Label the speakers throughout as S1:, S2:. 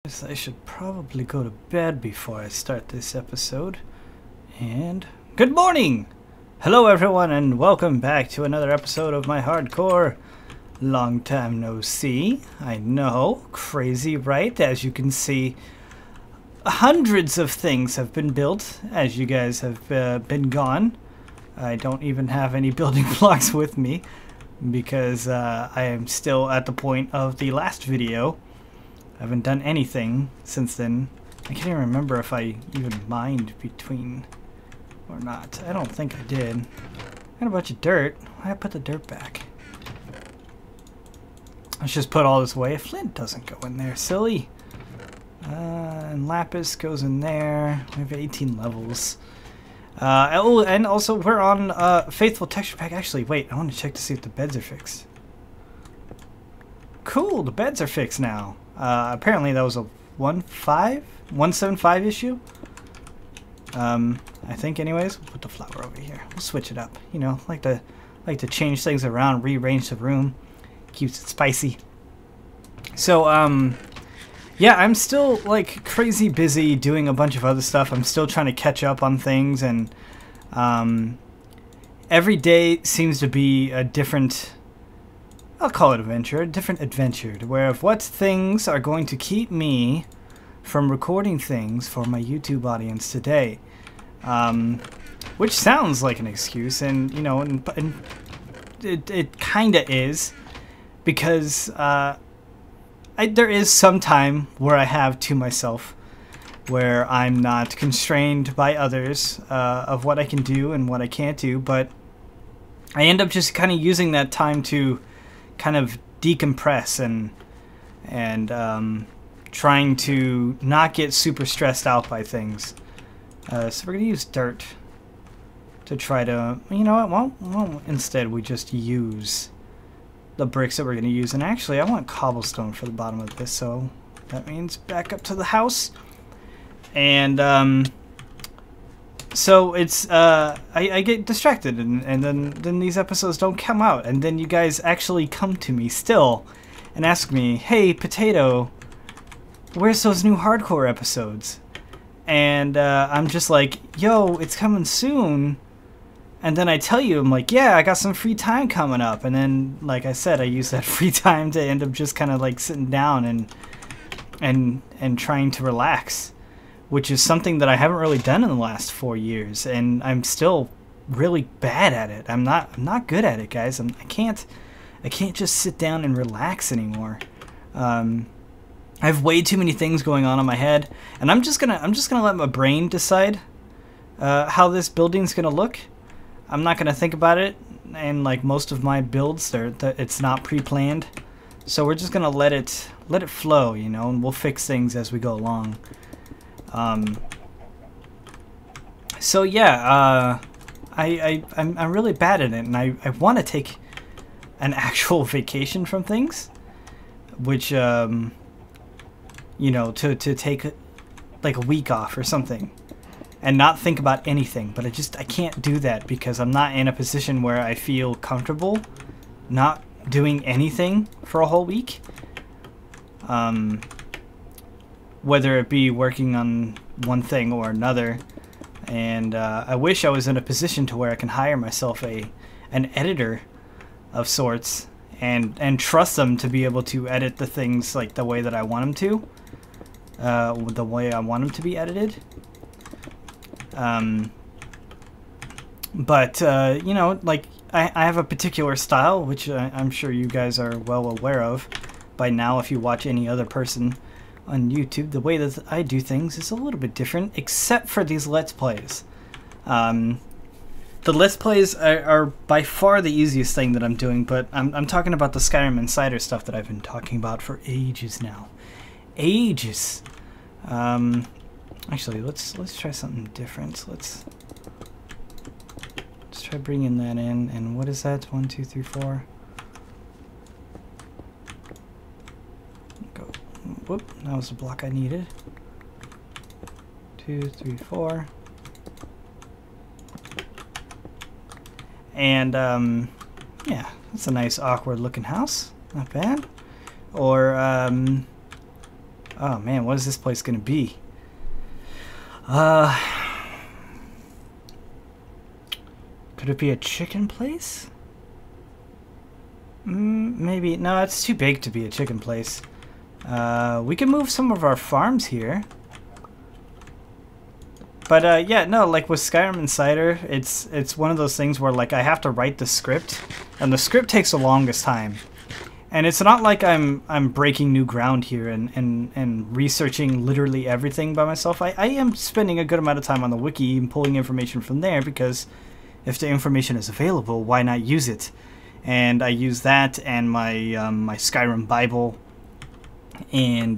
S1: I should probably go to bed before I start this episode. And good morning! Hello everyone and welcome back to another episode of my hardcore. Long time no see. I know, crazy, right? As you can see, hundreds of things have been built as you guys have been gone. I don't even have any building blocks with me because I am still at the point of the last video. I haven't done anything since then. I can't even remember if I even mined between or not. I don't think I did. Got a bunch of dirt. Why did I put the dirt back? Let's just put all this away. Flint doesn't go in there, silly. And lapis goes in there. We have 18 levels. Oh, and also we're on Faithful Texture Pack. Actually, wait, I want to check to see if the beds are fixed. Cool, the beds are fixed now. Apparently that was a 175 issue. I think anyways. We'll put the flower over here. We'll switch it up. You know, like to change things around, rearrange the room. Keeps it spicy. So, yeah, I'm still like crazy busy doing a bunch of other stuff. I'm still trying to catch up on things, and every day seems to be a different, I'll call it adventure, a different adventure, where of what things are going to keep me from recording things for my YouTube audience today. Which sounds like an excuse, and you know, and it kinda is, because there is some time where I have to myself, where I'm not constrained by others of what I can do and what I can't do, but I end up just kind of using that time to kind of decompress and trying to not get super stressed out by things. So we're gonna use dirt to try to, you know what, well instead we just use the bricks that we're gonna use. And actually I want cobblestone for the bottom of this, so that means back up to the house. And so it's I get distracted, and then these episodes don't come out, and then you guys actually come to me still and ask me, hey Potato, where's those new hardcore episodes? And I'm just like, yo, it's coming soon. And then I tell you, I'm like, yeah, I got some free time coming up. And then, like I said, I use that free time to end up just kind of like sitting down and trying to relax, which is something that I haven't really done in the last 4 years, and I'm still really bad at it. I'm not good at it, guys. I can't just sit down and relax anymore. I have way too many things going on in my head, and I'm just gonna let my brain decide how this building's gonna look. I'm not gonna think about it, and like most of my builds, it's not pre-planned, so we're just gonna let it flow, you know, and we'll fix things as we go along. So yeah, I'm really bad at it, and I want to take an actual vacation from things, which you know, to take like a week off or something and not think about anything, but I can't do that because I'm not in a position where I feel comfortable not doing anything for a whole week. Whether it be working on one thing or another, and I wish I was in a position to where I can hire myself an editor of sorts and trust them to be able to edit the things like the way that I want them to, the way I want them to be edited. But you know, like I have a particular style, which I'm sure you guys are well aware of by now if you watch any other person on YouTube. The way that I do things is a little bit different, except for these Let's Plays. The Let's Plays are by far the easiest thing that I'm doing, but I'm talking about the Skyrim Insider stuff that I've been talking about for ages now. Ages. Actually, let's try something different. Let's try bringing that in. And what is that? 1, 2, 3, 4. Go. Whoop, that was the block I needed. 2, 3, 4. And yeah, that's a nice awkward looking house. Not bad. Or Oh man, what is this place gonna be? Could it be a chicken place? Maybe. No, it's too big to be a chicken place. We can move some of our farms here. But yeah, no, like with Skyrim Insider, it's one of those things where like I have to write the script, and the script takes the longest time. And it's not like I'm breaking new ground here and researching literally everything by myself. I am spending a good amount of time on the wiki and pulling information from there, because if the information is available, why not use it? And I use that and my my Skyrim Bible and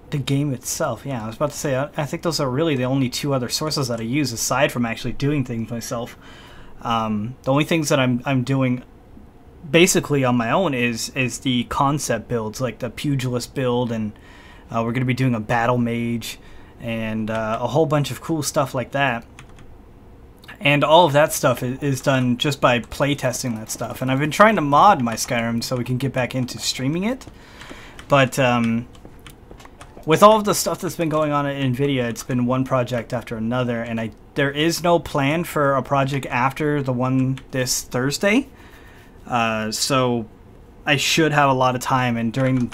S1: the game itself. Yeah, I was about to say, I think those are really the only two other sources that I use aside from actually doing things myself. The only things that I'm doing basically on my own is the concept builds, like the pugilist build, and we're going to be doing a battle mage and a whole bunch of cool stuff like that. And all of that stuff is done just by playtesting that stuff. And I've been trying to mod my Skyrim so we can get back into streaming it. But with all of the stuff that's been going on at Nvidia, it's been one project after another, and there is no plan for a project after the one this Thursday. So I should have a lot of time, and during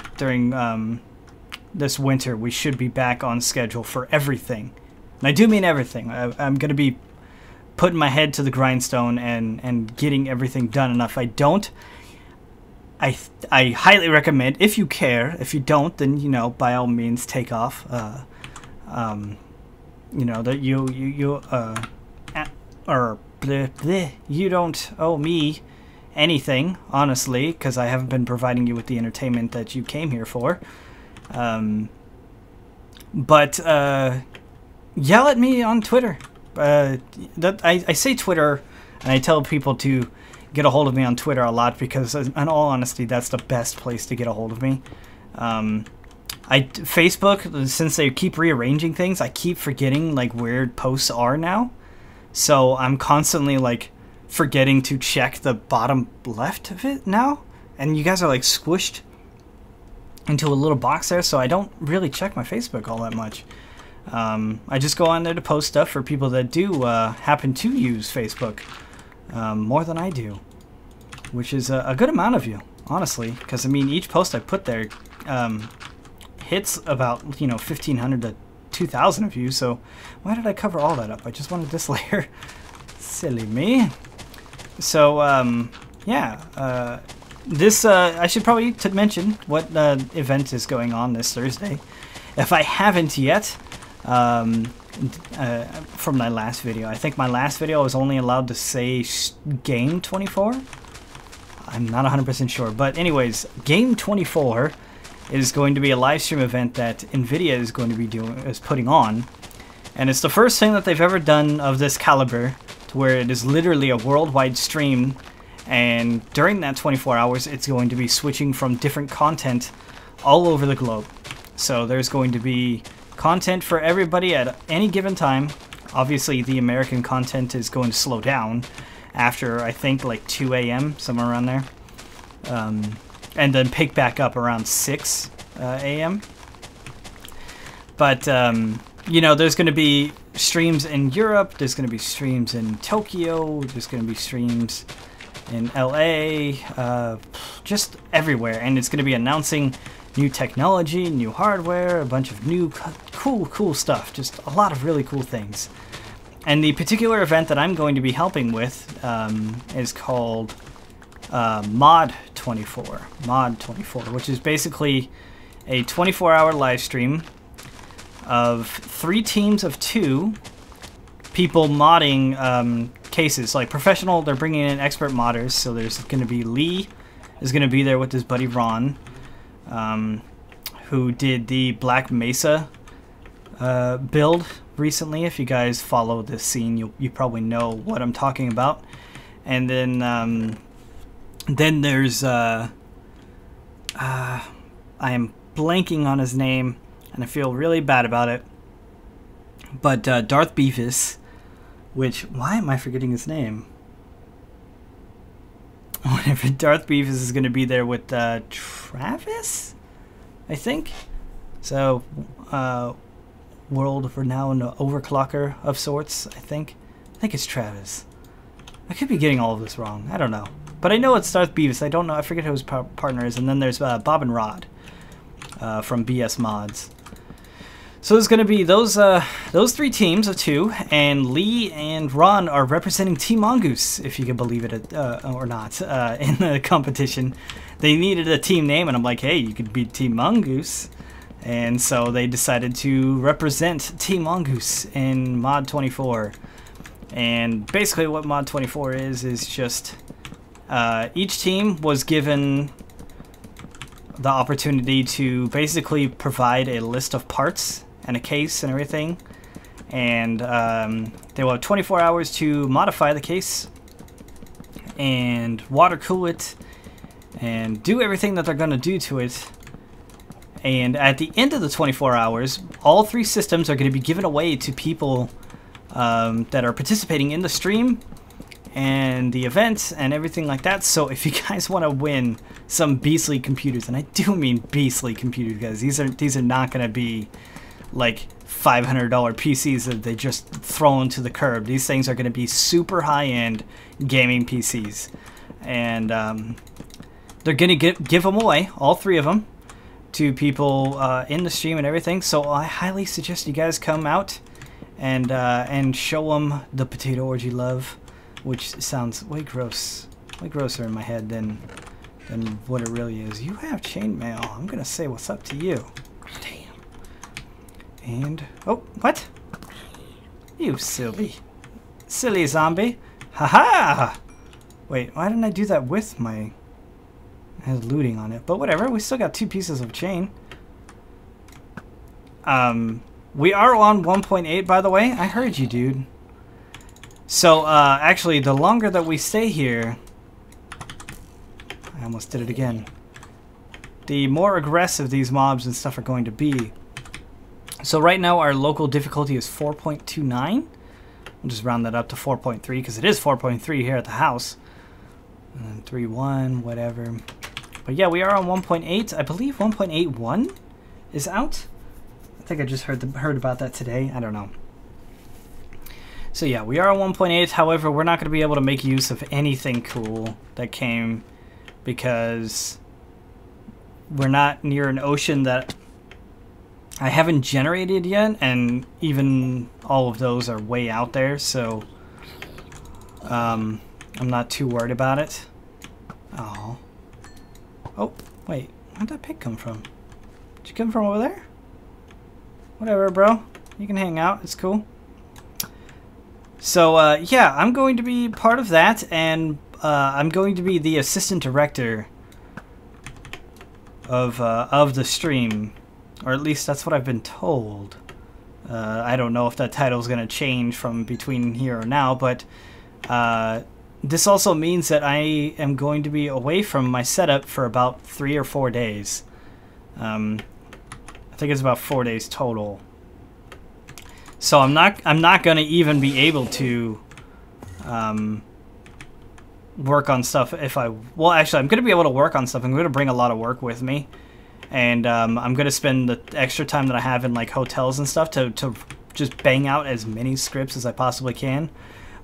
S1: this winter we should be back on schedule for everything. And I do mean everything. I'm going to be putting my head to the grindstone and getting everything done. And if I don't, I highly recommend, if you care. If you don't, then, you know, by all means take off. You know, that you don't owe me anything, honestly, because I haven't been providing you with the entertainment that you came here for. But yell at me on Twitter. I say Twitter, and I tell people to get a hold of me on Twitter a lot, because in all honesty, that's the best place to get a hold of me. Facebook, since they keep rearranging things, I keep forgetting like where posts are now. So I'm constantly like forgetting to check the bottom left of it now. And you guys are like squished into a little box there, so I don't really check my Facebook all that much. I just go on there to post stuff for people that do happen to use Facebook more than I do, which is a good amount of you, honestly, because I mean each post I put there hits about, you know, 1,500 to 2,000 of you. So why did I cover all that up? I just wanted this layer. Silly me. So yeah, this I should probably mention what event is going on this Thursday, if I haven't yet. From my last video, I think my last video I was only allowed to say Game24. I'm not 100% sure, but anyways, Game24 is going to be a live stream event that Nvidia is going to be putting on, and it's the first thing that they've ever done of this caliber, to where it is literally a worldwide stream, and during that 24 hours it's going to be switching from different content all over the globe. So there's going to be content for everybody at any given time. Obviously the American content is going to slow down after, I think, like 2 a.m., somewhere around there, and then pick back up around 6 a.m. But you know, there's going to be streams in Europe, there's going to be streams in Tokyo, there's going to be streams in LA, just everywhere, and it's going to be announcing new technology, new hardware, a bunch of new cool stuff, just a lot of really cool things. And the particular event that I'm going to be helping with is called Mod 24, which is basically a 24-hour live stream of 3 teams of 2 people modding cases, like professional. They're bringing in expert modders, so there's going to be Lee is going to be there with his buddy Ron, who did the Black Mesa build recently. If you guys follow this scene, you probably know what I'm talking about. And then there's I am blanking on his name, and I feel really bad about it. But Darth Beavis, which, why am I forgetting his name? whenever Darth Beavis is going to be there with Travis, I think. So, world-renowned overclocker of sorts, I think. I think it's Travis. I could be getting all of this wrong. I don't know. But I know it's Darth Beavis. I don't know. I forget who his partner is. And then there's Bob and Rod from BS Mods. So there's going to be those 3 teams of 2, and Lee and Ron are representing Team Mongoose, if you can believe it or not, in the competition. They needed a team name, and I'm like, hey, you could be Team Mongoose. And so they decided to represent Team Mongoose in Mod 24. And basically what Mod 24 is just each team was given the opportunity to basically provide a list of parts and a case and everything, and they will have 24 hours to modify the case and water cool it and do everything that they're going to do to it. And at the end of the 24 hours, all 3 systems are going to be given away to people that are participating in the stream and the event and everything like that. So if you guys want to win some beastly computers, and I do mean beastly computers, guys, these are not going to be like $500 PCs that they just throw into the curb. These things are going to be super high-end gaming PCs, and they're going to give them away, all 3 of them, to people in the stream and everything. So I highly suggest you guys come out and show them the potato orgy love, which sounds way grosser in my head than what it really is. You have chainmail. I'm gonna say what's up to you. Damn. And oh, what? You silly zombie. Haha. Wait, why didn't I do that with my? It has looting on it, but whatever. We still got 2 pieces of chain. We are on 1.8, by the way. I heard you, dude. So, actually, the longer that we stay here... I almost did it again. The more aggressive these mobs and stuff are going to be. So right now, our local difficulty is 4.29. We'll just round that up to 4.3, because it is 4.3 here at the house. And then 3.1, whatever. But yeah, we are on 1.8. I believe 1.81 is out. I think I just heard about that today. I don't know. So yeah, we are on 1.8. However, we're not going to be able to make use of anything cool that came because we're not near an ocean that I haven't generated yet, and even all of those are way out there. So I'm not too worried about it. Oh. Oh, wait. Where'd that pig come from? Did you come from over there? Whatever, bro. You can hang out. It's cool. So, yeah, I'm going to be part of that, and I'm going to be the assistant director of the stream. Or at least that's what I've been told. I don't know if that title is going to change from between here or now, but this also means that I am going to be away from my setup for about 3 or 4 days. I think it's about 4 days total. So I'm not going to even be able to work on stuff if I... Well, actually, I'm going to be able to work on stuff. I'm going to bring a lot of work with me. And I'm going to spend the extra time that I have in like hotels and stuff to just bang out as many scripts as I possibly can.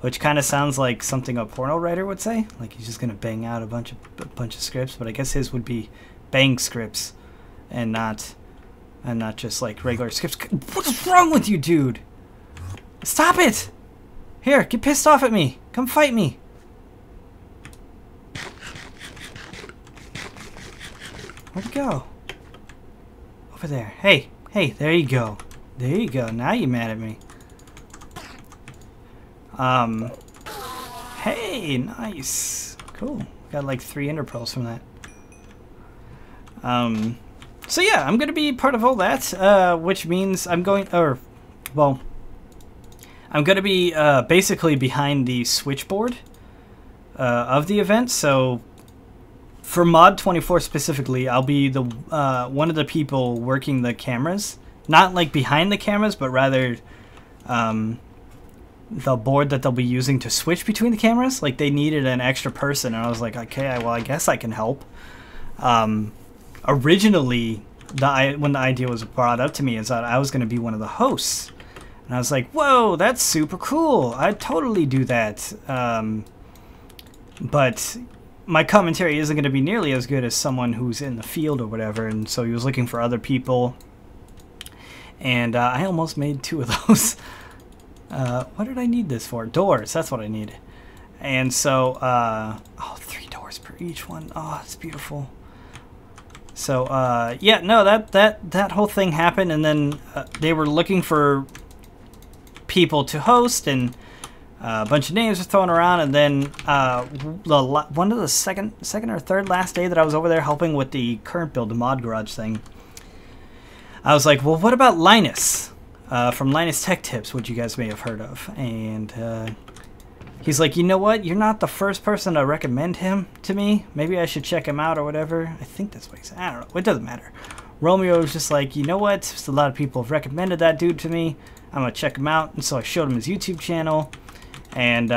S1: Which kind of sounds like something a porno writer would say. Like he's just going to bang out a bunch of scripts. But I guess his would be bang scripts and not just like regular scripts. What is wrong with you, dude? Stop it! Here, get pissed off at me. Come fight me. Where'd he go? Over there. Hey, there you go. There you go. Now you're mad at me. Hey, nice. Cool. Got like 3 ender pearls from that. So yeah, I'm gonna be part of all that, which means I'm going, I'm gonna be basically behind the switchboard of the event. So for Mod 24 specifically, I'll be the one of the people working the cameras, not like behind the cameras, but rather the board that they'll be using to switch between the cameras. Like, they needed an extra person, and I was like, okay, well, I guess I can help. Originally, when the idea was brought up to me, is that I was going to be one of the hosts. And I was like, whoa, that's super cool. I'd totally do that. But my commentary isn't going to be nearly as good as someone who's in the field or whatever. And so he was looking for other people. And I almost made 2 of those. What did I need this for? Doors. That's what I needed. And so, 3 doors per each one. Oh, it's beautiful. So, yeah, no, that whole thing happened, and then they were looking for people to host, and a bunch of names were thrown around, and then one of the second or third last day that I was over there helping with the current build, the Mod Garage thing, I was like, well, what about Linus from Linus Tech Tips, which you guys may have heard of? And he's like, you know what? You're not the first person to recommend him to me. Maybe I should check him out or whatever. I think that's what he said. I don't know. It doesn't matter. Romeo was just like, you know what? Just a lot of people have recommended that dude to me. I'm going to check him out. And so I showed him his YouTube channel. And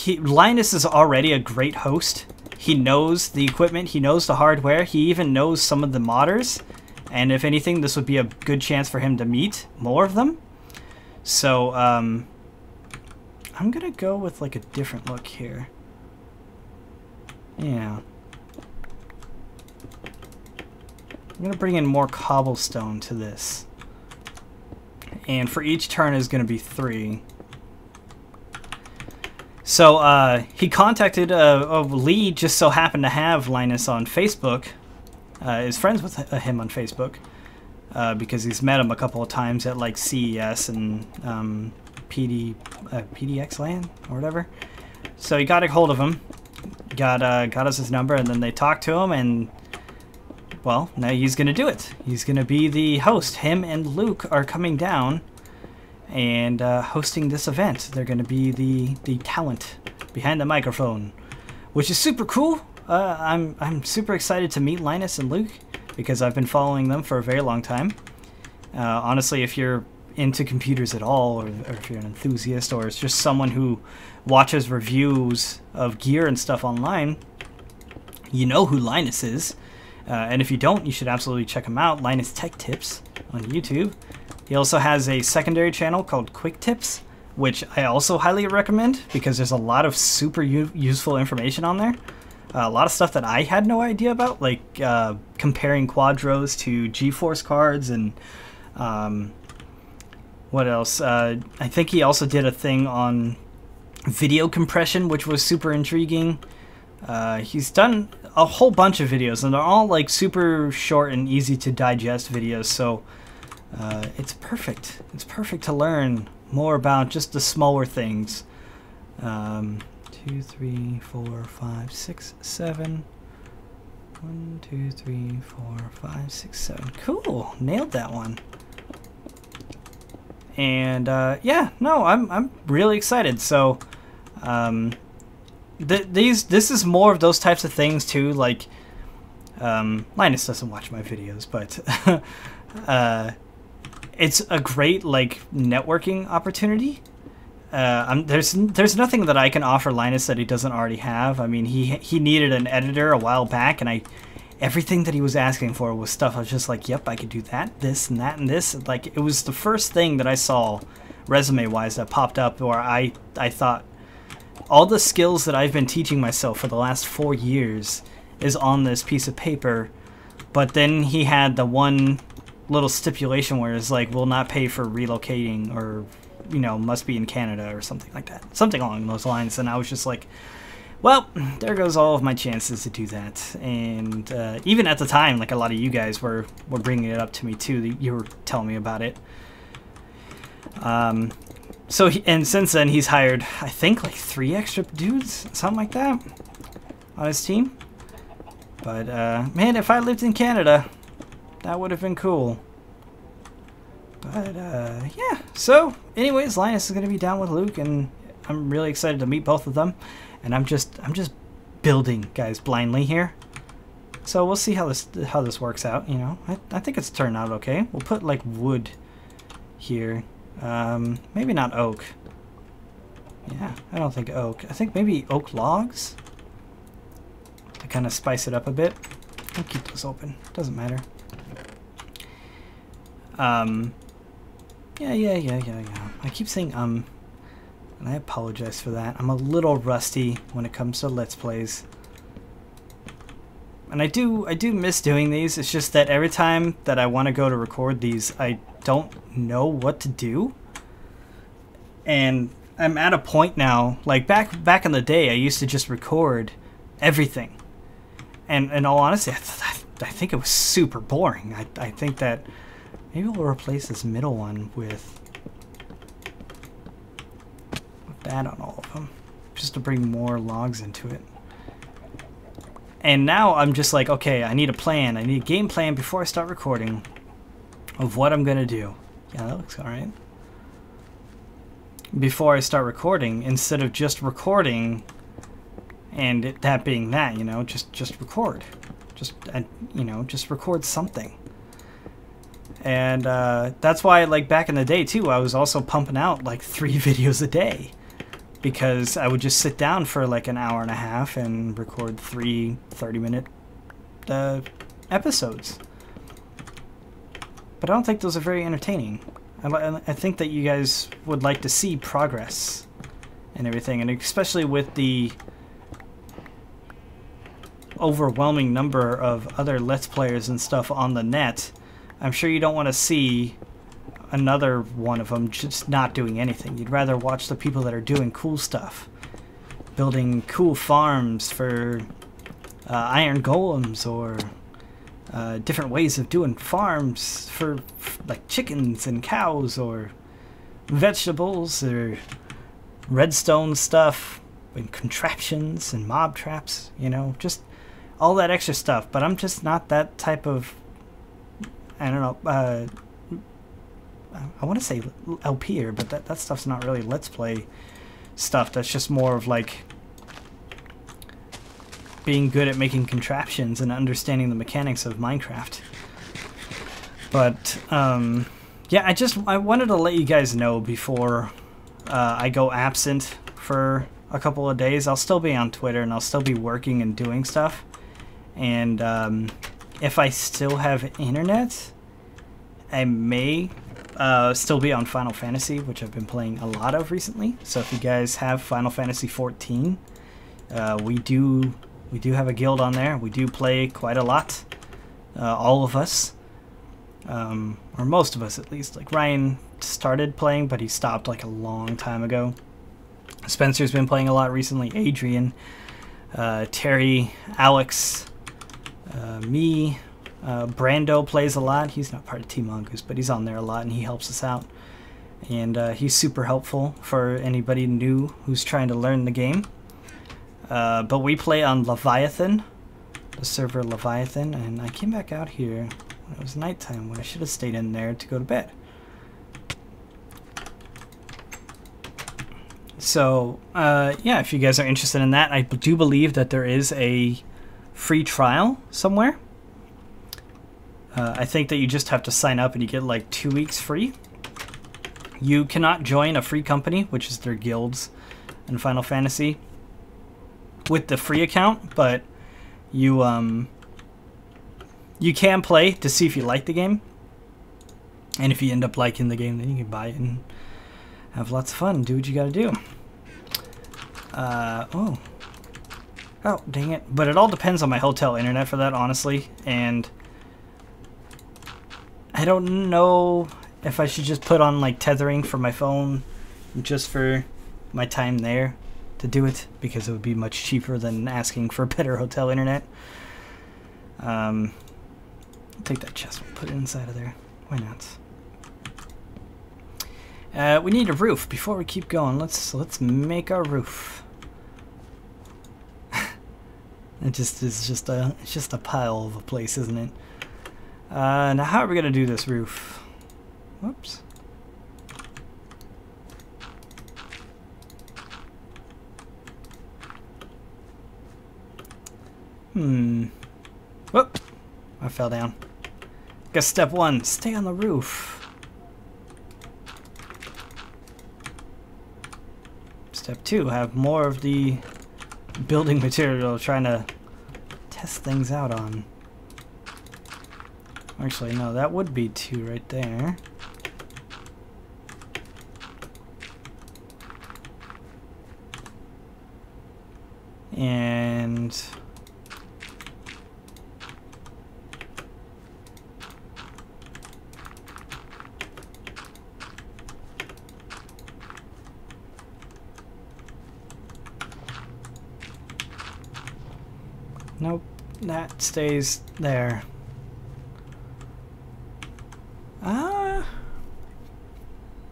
S1: Linus is already a great host. He knows the equipment. He knows the hardware. He even knows some of the modders. And if anything, this would be a good chance for him to meet more of them. So, I'm going to go with like a different look here. Yeah. I'm going to bring in more cobblestone to this. And for each turn is going to be 3. So he contacted Lee, just so happened to have Linus on Facebook. Is friends with him on Facebook. Because he's met him a couple of times at like CES and PDX LAN or whatever. So he got a hold of him, got us his number, and then they talked to him, and well, now he's gonna do it. He's gonna be the host. Him and Luke are coming down and hosting this event. They're gonna be the talent behind the microphone, which is super cool. I'm super excited to meet Linus and Luke because I've been following them for a very long time. Honestly, if you're into computers at all, or if you're an enthusiast, or it's just someone who watches reviews of gear and stuff online, you know who Linus is. And if you don't, you should absolutely check him out, Linus Tech Tips on YouTube. He also has a secondary channel called Quick Tips, which I also highly recommend because there's a lot of super useful information on there. A lot of stuff that I had no idea about, like comparing Quadros to GeForce cards, and what else? I think he also did a thing on video compression, which was super intriguing. He's done a whole bunch of videos, and they're all like super short and easy to digest videos, so it's perfect. It's perfect to learn more about just the smaller things. 2, 3, 4, 5, 6, 7. 1, 2, 3, 4, 5, 6, 7. Cool, nailed that one. And yeah, no, I'm really excited. So this is more of those types of things too. Like Linus doesn't watch my videos, but it's a great like networking opportunity. There's nothing that I can offer Linus that he doesn't already have. I mean, he needed an editor a while back, and everything that he was asking for was stuff I was just like, yep, I could do that, this, and that, and this. Like, it was the first thing that I saw resume-wise that popped up where I thought, all the skills that I've been teaching myself for the last 4 years is on this piece of paper. But then he had the one little stipulation where it's like, will not pay for relocating, or, you know, must be in Canada or something like that. Something along those lines. And I was just like, well, there goes all of my chances to do that. And even at the time, like a lot of you guys were bringing it up to me too. You were telling me about it. So and since then he's hired, I think, like 3 extra dudes, something like that, on his team. But man, if I lived in Canada, that would have been cool. But yeah. So, anyways, Linus is gonna be down with Luke, and I'm really excited to meet both of them. And I'm just building, guys, blindly here. So we'll see how this works out. You know, I think it's turned out okay. We'll put like wood here. Maybe not oak. Yeah, I don't think oak. I think maybe oak logs to kind of spice it up a bit. I'll keep those open. Doesn't matter. Yeah. I keep saying and I apologize for that. I'm a little rusty when it comes to Let's Plays. And I do miss doing these. It's just that every time that I want to go to record these, I don't know what to do. And I'm at a point now, like back in the day, I used to just record everything. And in all honesty, I think it was super boring. I think that maybe we'll replace this middle one with that on all of them, just to bring more logs into it. And now I'm just like, okay, I need a plan. I need a game plan before I start recording of what I'm gonna do. Yeah, that looks alright. Before I start recording, instead of just recording and that being that, you know, just record. Just, you know, just record something. And that's why, like, back in the day, too, I was also pumping out, like, 3 videos a day. Because I would just sit down for, like, an hour and a half and record 3 30-minute episodes. But I don't think those are very entertaining. I think that you guys would like to see progress and everything, and especially with the overwhelming number of other Let's Players and stuff on the net, I'm sure you don't want to see another one of them just not doing anything. You'd rather watch the people that are doing cool stuff, building cool farms for iron golems, or different ways of doing farms for like chickens and cows, or vegetables, or redstone stuff and contraptions and mob traps, you know, just all that extra stuff. But I'm just not that type of, I don't know, I want to say LPer, but that stuff's not really Let's Play stuff. That's just more of like being good at making contraptions and understanding the mechanics of Minecraft. But yeah, I wanted to let you guys know before I go absent for a couple of days. I'll still be on Twitter and I'll still be working and doing stuff. And if I still have internet, I may still be on Final Fantasy, which I've been playing a lot of recently. So if you guys have Final Fantasy 14, we do have a guild on there. We do play quite a lot, all of us, or most of us at least. Like Ryan started playing, but he stopped like a long time ago. Spencer's been playing a lot recently. Adrian, Terry, Alex, me. Brando plays a lot. He's not part of Team Mongoose, but he's on there a lot and he helps us out. And he's super helpful for anybody new who's trying to learn the game. But we play on Leviathan, the server Leviathan, and I came back out here when it was nighttime, when I should have stayed in there to go to bed. So, yeah, if you guys are interested in that, I do believe that there is a free trial somewhere. I think that you just have to sign up and you get like 2 weeks free. You cannot join a free company, which is their guilds in Final Fantasy, with the free account, but you can play to see if you like the game. And if you end up liking the game, then you can buy it and have lots of fun and do what you gotta do. Oh, dang it. But it all depends on my hotel internet for that, honestly. And I don't know if I should just put on like tethering for my phone just for my time there to do it, because it would be much cheaper than asking for better hotel internet. I'll take that chest and put it inside of there. Why not? We need a roof. Before we keep going, let's make our roof. It's just a pile of a place, isn't it? Now how are we gonna do this roof? Whoops. Whoop! I fell down. Guess step 1, stay on the roof. Step 2, have more of the building material trying to test things out on. Actually, no, that would be 2 right there. And nope, that stays there.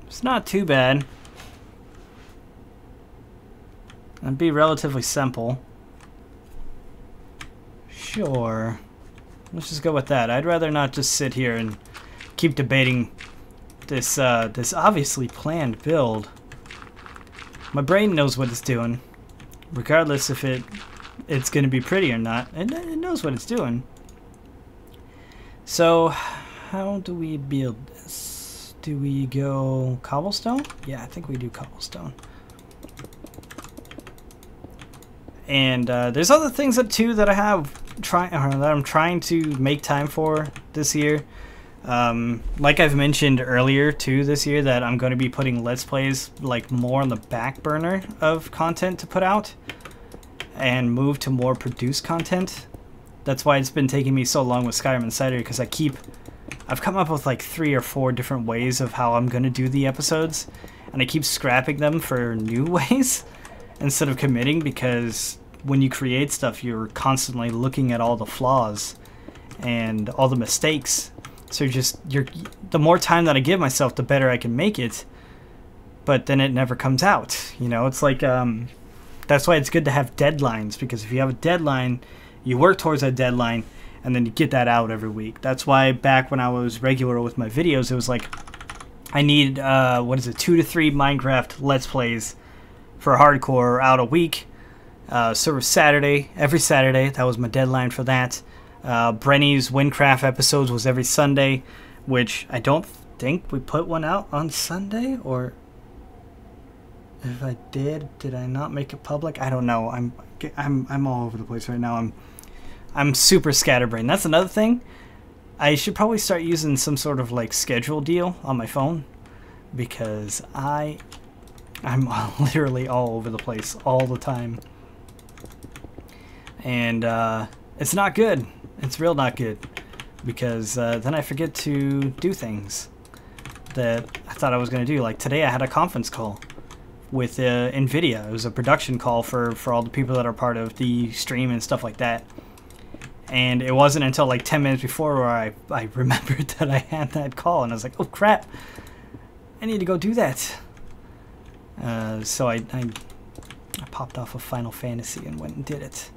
S1: It's not too bad. It'd be relatively simple. Sure. Let's just go with that. I'd rather not just sit here and keep debating this this obviously planned build. My brain knows what it's doing, regardless if it's going to be pretty or not. It knows what it's doing. So, how do we build this? Do we go cobblestone? Yeah, I think we do cobblestone. And there's other things that I have that I'm trying to make time for this year. Like I've mentioned earlier too this year, that I'm going to be putting Let's Plays like more on the back burner of content to put out and move to more produced content. That's why it's been taking me so long with Skyrim Insider, because I've come up with like 3 or 4 different ways of how I'm going to do the episodes, and I keep scrapping them for new ways instead of committing, because when you create stuff, you're constantly looking at all the flaws and all the mistakes. So the more time that I give myself, the better I can make it. But then it never comes out. You know, it's like that's why it's good to have deadlines, because if you have a deadline, you work towards that deadline, and then you get that out every week. That's why back when I was regular with my videos, it was like I need 2 to 3 Minecraft Let's Plays for hardcore out a week. So it was Saturday, every Saturday. That was my deadline for that. Brenny's Windcraft episodes was every Sunday, which I don't think we put one out on Sunday, or if I did I not make it public? I don't know. I'm all over the place right now. I'm super scatterbrained. That's another thing. I should probably start using some sort of like schedule deal on my phone, because I'm literally all over the place all the time. And it's not good. It's real not good, because then I forget to do things that I thought I was going to do. Like today I had a conference call with Nvidia. It was a production call for all the people that are part of the stream and stuff like that. And it wasn't until like 10 minutes before where I remembered that I had that call, and I was like, oh crap, I need to go do that. So I popped off of Final Fantasy and went and did it.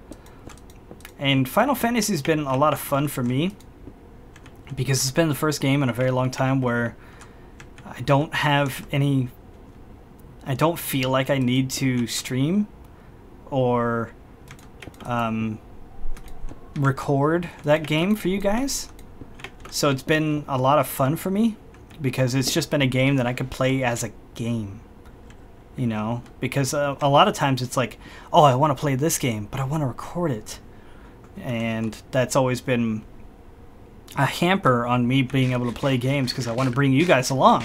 S1: And Final Fantasy's been a lot of fun for me, because it's been the first game in a very long time where I don't feel like I need to stream or record that game for you guys. So it's been a lot of fun for me, because it's just been a game that I could play as a game, you know, because a lot of times it's like, oh, I want to play this game, but I want to record it. And that's always been a hamper on me being able to play games, because I want to bring you guys along.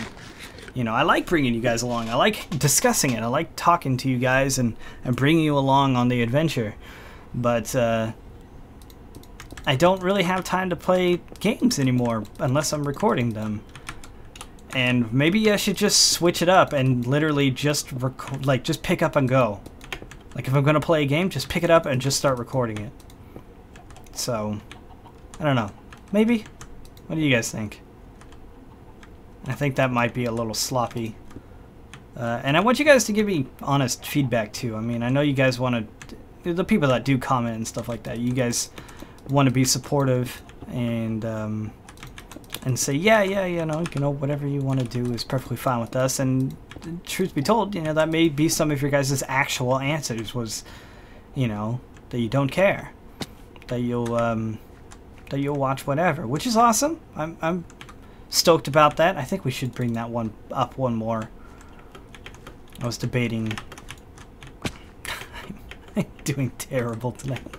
S1: You know, I like bringing you guys along. I like discussing it. I like talking to you guys and bringing you along on the adventure. But I don't really have time to play games anymore unless I'm recording them. And maybe I should just switch it up and literally just just pick up and go. Like if I'm going to play a game, just pick it up and just start recording it. So, I don't know. Maybe? What do you guys think? I think that might be a little sloppy. And I want you guys to give me honest feedback too. I mean, I know you guys want to... The people that do comment and stuff like that, you guys want to be supportive and say, yeah, you know, whatever you want to do is perfectly fine with us. And truth be told, you know, that may be some of your guys' actual answers was, you know, that you don't care. That you'll watch whatever, which is awesome. I'm stoked about that. I think we should bring that one up one more. I was debating doing terrible tonight.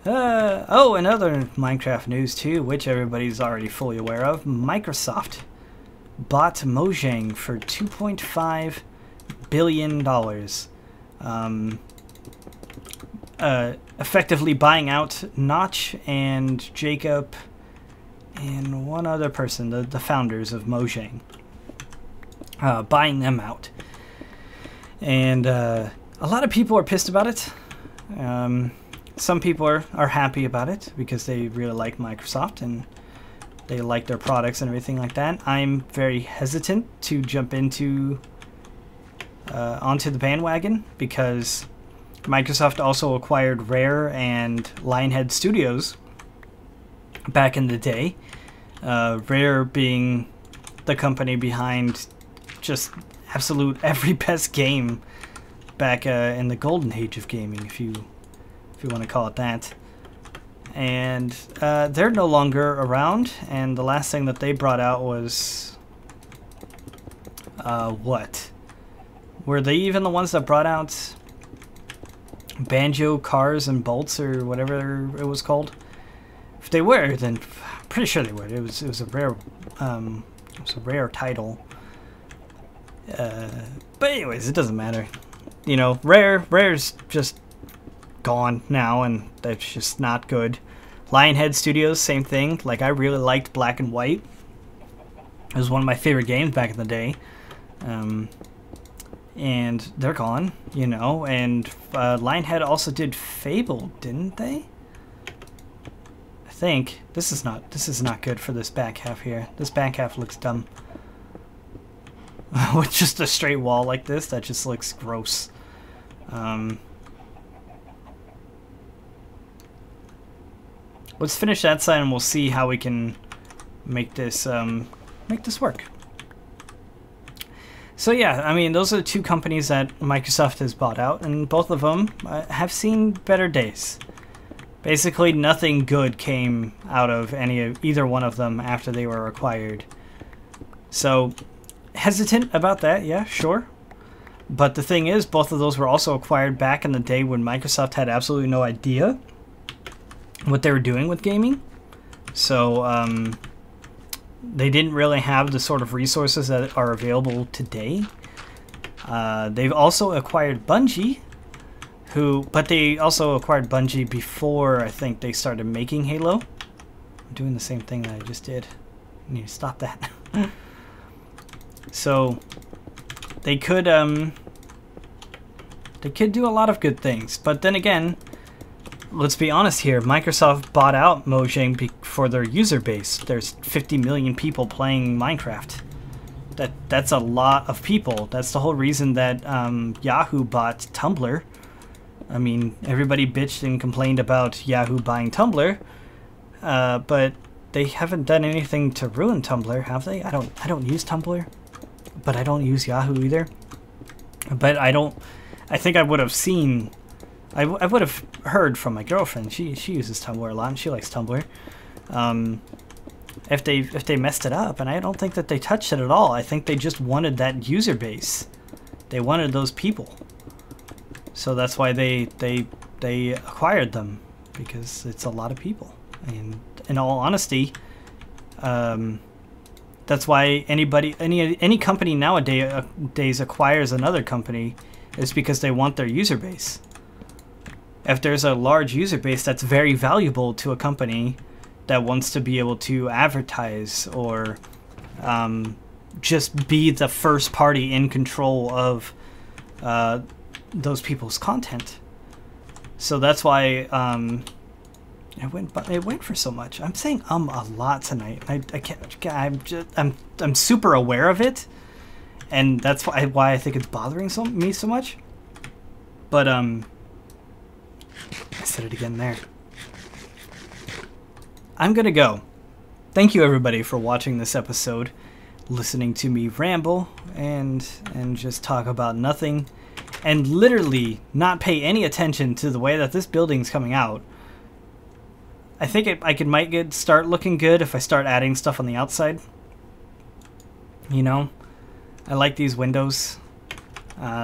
S1: Oh, and other Minecraft news too, which everybody's already fully aware of. Microsoft bought Mojang for $2.5 billion. Effectively buying out Notch and Jacob and one other person, the founders of Mojang. Buying them out. And a lot of people are pissed about it. Some people are happy about it because they really like Microsoft and they like their products and everything like that. I'm very hesitant to jump onto the bandwagon because Microsoft also acquired Rare and Lionhead Studios back in the day. Rare being the company behind just absolute every best game back in the golden age of gaming, if you want to call it that. And they're no longer around, and the last thing that they brought out was what? Were they even the ones that brought out Banjo Cars and Bolts or whatever it was called? If they were, then I'm pretty sure they would. It was a rare title. But anyways, it doesn't matter. You know, Rare's just gone now, and that's just not good. Lionhead Studios, same thing. Like, I really liked Black and White. It was one of my favorite games back in the day. And they're gone, you know. And Lionhead also did Fable, didn't they? I think this is not good for this back half here. This back half looks dumb. With just a straight wall like this, that just looks gross. Let's finish that side and we'll see how we can make this work. So yeah, I mean, those are the two companies that Microsoft has bought out, and both of them have seen better days. Basically, nothing good came out of either one of them after they were acquired. So, hesitant about that, yeah, sure. But the thing is, both of those were also acquired back in the day when Microsoft had absolutely no idea what they were doing with gaming. So, they didn't really have the sort of resources that are available today. They've also acquired Bungie, but they also acquired Bungie before I think they started making Halo. I'm doing the same thing that I just did. I need to stop that. So they could do a lot of good things, but then again, let's be honest here. Microsoft bought out Mojang for their user base. There's 50 million people playing Minecraft. That's a lot of people. That's the whole reason that Yahoo bought Tumblr. I mean, everybody bitched and complained about Yahoo buying Tumblr, but they haven't done anything to ruin Tumblr, have they? I don't use Tumblr, but I don't use Yahoo either. But I think I would have seen. I would have heard from my girlfriend. She uses Tumblr a lot, and she likes Tumblr. If they messed it up, and I don't think that they touched it at all. I think they just wanted that user base. They wanted those people. So that's why they acquired them, because it's a lot of people. And in all honesty, that's why any company nowadays acquires another company, is because they want their user base. If there's a large user base, that's very valuable to a company that wants to be able to advertise or just be the first party in control of those people's content. So that's why it went for so much. I'm saying a lot tonight. I can't. I'm super aware of it, and that's why I think it's bothering me so much. But I said it again there. I'm gonna go. Thank you everybody for watching this episode, listening to me ramble and just talk about nothing, and literally not pay any attention to the way that this building's coming out. I think I might start looking good if I start adding stuff on the outside. You know, I like these windows.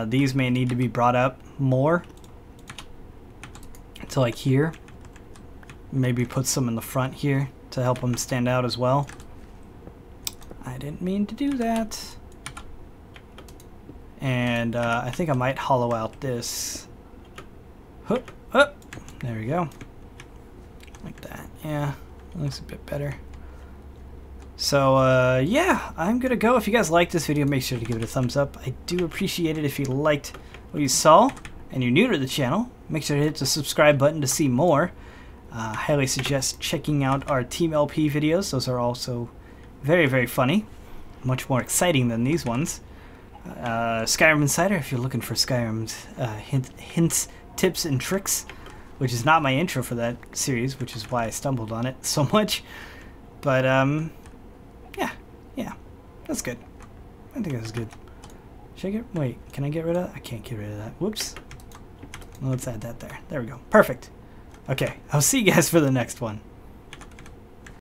S1: These may need to be brought up more. to like here. Maybe put some in the front here to help them stand out as well. I didn't mean to do that. And I think I might hollow out this. Hup, hup. There we go. Like that. Yeah, looks a bit better. So yeah, I'm gonna go. If you guys liked this video, make sure to give it a thumbs up. I do appreciate it. If you liked what you saw and you're new to the channel, make sure to hit the subscribe button to see more. Highly suggest checking out our Team LP videos. Those are also very, very funny. Much more exciting than these ones. Skyrim Insider, if you're looking for Skyrim's hints, tips, and tricks, which is not my intro for that series, which is why I stumbled on it so much. But, yeah, that's good. I think that's good. Should I get, wait, can I get rid of that? I can't get rid of that. Whoops. Well, let's add that there. There we go. Perfect. Okay, I'll see you guys for the next one.